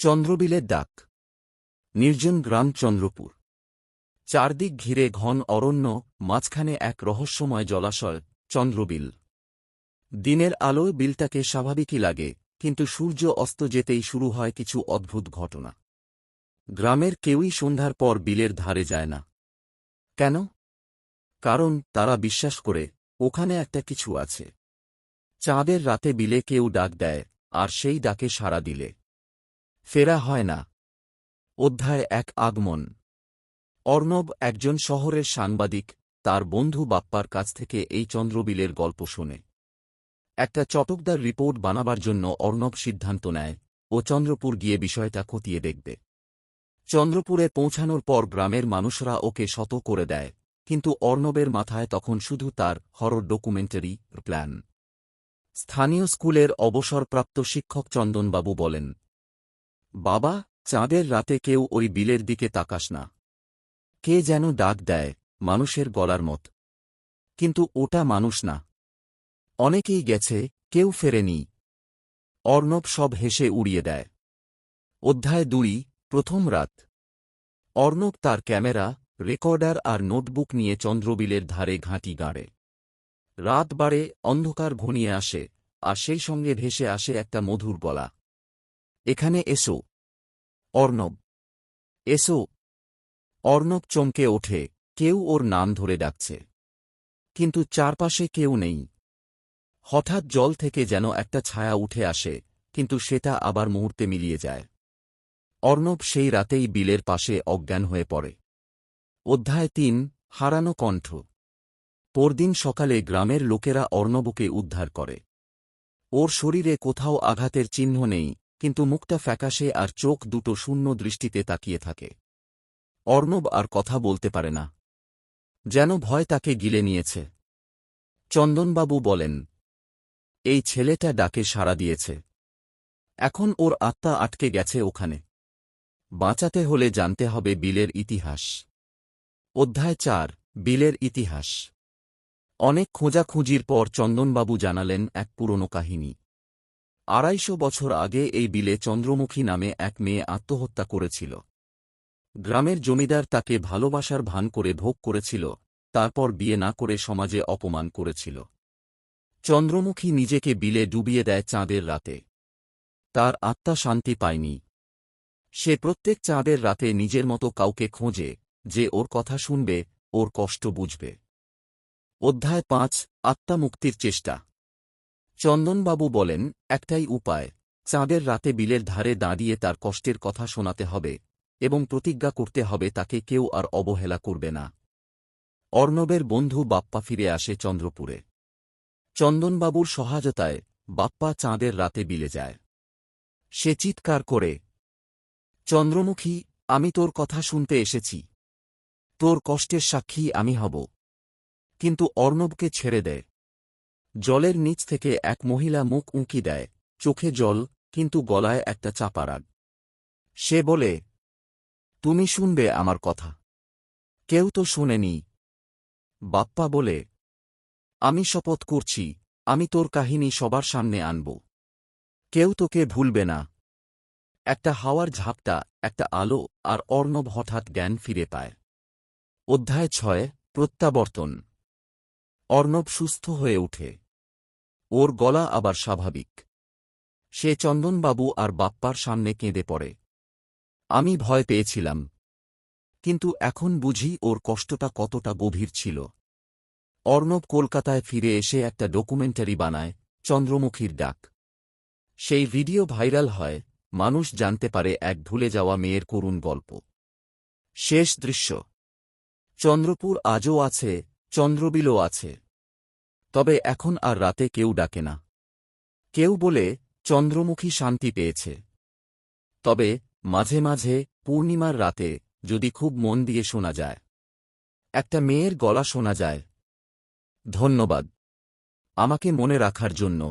চন্দ্রবিলের ডাক। নির্জন গ্রাম চন্দ্রপুর। চারদিক ঘিরে ঘন অরণ্য, মাঝখানে এক রহস্যময় জলাশয়, চন্দ্রবিল। দিনের আলোয় বিলটাকে স্বাভাবিকই লাগে, কিন্তু সূর্য অস্ত যেতেই শুরু হয় কিছু অদ্ভুত ঘটনা। গ্রামের কেউই সন্ধ্যার পর বিলের ধারে যায় না। কেন? কারণ তারা বিশ্বাস করে ওখানে একটা কিছু আছে। চাঁদের রাতে বিলে কেউ ডাক দেয়, আর সেই ডাকে সাড়া দিলে ফেরা হয় না। অধ্যায় ১। আগমন। অর্ণব একজন শহরের সাংবাদিক, তার বন্ধু বাপ্পার কাছ থেকে এই চন্দ্রবিলের গল্প শোনে। একটা চটকদার রিপোর্ট বানাবার জন্য অর্ণব সিদ্ধান্ত নেয় ও চন্দ্রপুর গিয়ে বিষয়টা খতিয়ে দেখবে। চন্দ্রপুরে পৌঁছানোর পর গ্রামের মানুষরা ওকে শত করে দেয়, কিন্তু অর্ণবের মাথায় তখন শুধু তার হরর ডকুমেন্টারি প্ল্যান। স্থানীয় স্কুলের অবসরপ্রাপ্ত শিক্ষক চন্দনবাবু বলেন, বাবা, চাঁদের রাতে কেউ ওই বিলের দিকে তাকাস না। কে যেন ডাক দেয়, মানুষের গলার মত। কিন্তু ওটা মানুষ না। অনেকেই গেছে, কেউ ফেরেনি। অর্ণব সব হেসে উড়িয়ে দেয়। অধ্যায় ২। প্রথম রাত। অর্ণব তার ক্যামেরা, রেকর্ডার আর নোটবুক নিয়ে চন্দ্রবিলের ধারে ঘাঁটি গাড়ে। রাত বাড়ে, অন্ধকার ঘনিয়ে আসে, আর সেই সঙ্গে ভেসে আসে একটা মধুর গলা। এখানে এসো অর্ণব, এসো। অর্ণব চমকে ওঠে, কেউ ওর নাম ধরে ডাকছে। কিন্তু চারপাশে কেউ নেই। হঠাৎ জল থেকে যেন একটা ছায়া উঠে আসে, কিন্তু সেটা আবার মুহূর্তে মিলিয়ে যায়। অর্ণব সেই রাতেই বিলের পাশে অজ্ঞান হয়ে পড়ে। অধ্যায় ৩। হারানো কণ্ঠ। পরদিন সকালে গ্রামের লোকেরা অর্ণবকে উদ্ধার করে। ওর শরীরে কোথাও আঘাতের চিহ্ন নেই, কিন্তু মুখটা ফ্যাকাশে আর চোখ দুটো শূন্য দৃষ্টিতে তাকিয়ে থাকে। অর্ণব আর কথা বলতে পারে না। যেন ভয় তাকে গিলে নিয়েছে। চন্দনবাবু বলেন, এই ছেলেটা ডাকে সাড়া দিয়েছে। এখন ওর আত্মা আটকে গেছে ওখানে। বাঁচাতে হলে জানতে হবে বিলের ইতিহাস। অধ্যায় ৪। বিলের ইতিহাস। অনেক খোঁজাখুঁজির পর চন্দনবাবু জানালেন এক পুরনো কাহিনী। ২৫০ বছর আগে এই বিলে চন্দ্রমুখী নামে এক মেয়ে আত্মহত্যা করেছিল। গ্রামের জমিদার তাকে ভালোবাসার ভান করে ভোগ করেছিল, তারপর বিয়ে না করে সমাজে অপমান করেছিল। চন্দ্রমুখী নিজেকে বিলে ডুবিয়ে দেয় চাঁদের রাতে। তার আত্মা শান্তি পায়নি। সে প্রত্যেক চাঁদের রাতে নিজের মতো কাউকে খোঁজে, যে ওর কথা শুনবে, ওর কষ্ট বুঝবে। অধ্যায় ৫। আত্মা মুক্তির চেষ্টা। চন্দনবাবু বলেন, একটাই উপায়, চাঁদের রাতে বিলের ধারে দাঁড়িয়ে তার কষ্টের কথা শোনাতে হবে, এবং প্রতিজ্ঞা করতে হবে তাকে কেউ আর অবহেলা করবে না। অর্ণবের বন্ধু বাপ্পা ফিরে আসে চন্দ্রপুরে। চন্দনবাবুর সহায়তায় বাপ্পা চাঁদের রাতে বিলে যায়। সে চিৎকার করে, চন্দ্রমুখী, আমি তোর কথা শুনতে এসেছি। তোর কষ্টের সাক্ষী আমি হব। কিন্তু অর্ণবকে ছেড়ে দেয়। জলের নিচ থেকে এক মহিলা মুখ উঁকি দেয়, চোখে জল, কিন্তু গলায় একটা চাপা রাগ। সে বলে, তুমি শুনবে আমার কথা। কেউ তো শোনেনি। বাপ্পা বলে, আমি শপথ করছি, আমি তোর কাহিনী সবার সামনে আনব। কেউ তোকে ভুলবে না। একটা হাওয়ার ঝাপটা, একটা আলো, আর অর্ণব হঠাৎ জ্ঞান ফিরে পায়। অধ্যায় ৬। প্রত্যাবর্তন। অর্ণব সুস্থ হয়ে ওঠে। ওর গলা আবার স্বাভাবিক। সে চন্দনবাবু আর বাপ্পার সামনে কেঁদে পড়ে। আমি ভয় পেয়েছিলাম, কিন্তু এখন বুঝি ওর কষ্টটা কতটা গভীর ছিল। অর্ণব কলকাতায় ফিরে এসে একটা ডকুমেন্টারি বানায়, চন্দ্রমুখীর ডাক। সেই ভিডিও ভাইরাল হয়, মানুষ জানতে পারে এক ভুলে যাওয়া মেয়ের করুণ গল্প। শেষ দৃশ্য। চন্দ্রপুর আজও আছে, চন্দ্রবিলও আছে। তবে এখন আর রাতে কেউ ডাকে না। কেউ বলে চন্দ্রমুখী শান্তি পেয়েছে। তবে মাঝে মাঝে পূর্ণিমার রাতে, যদি খুব মন দিয়ে শোনা যায়, একটা মেয়ের গলা শোনা যায়। ধন্যবাদ আমাকে মনে রাখার জন্য।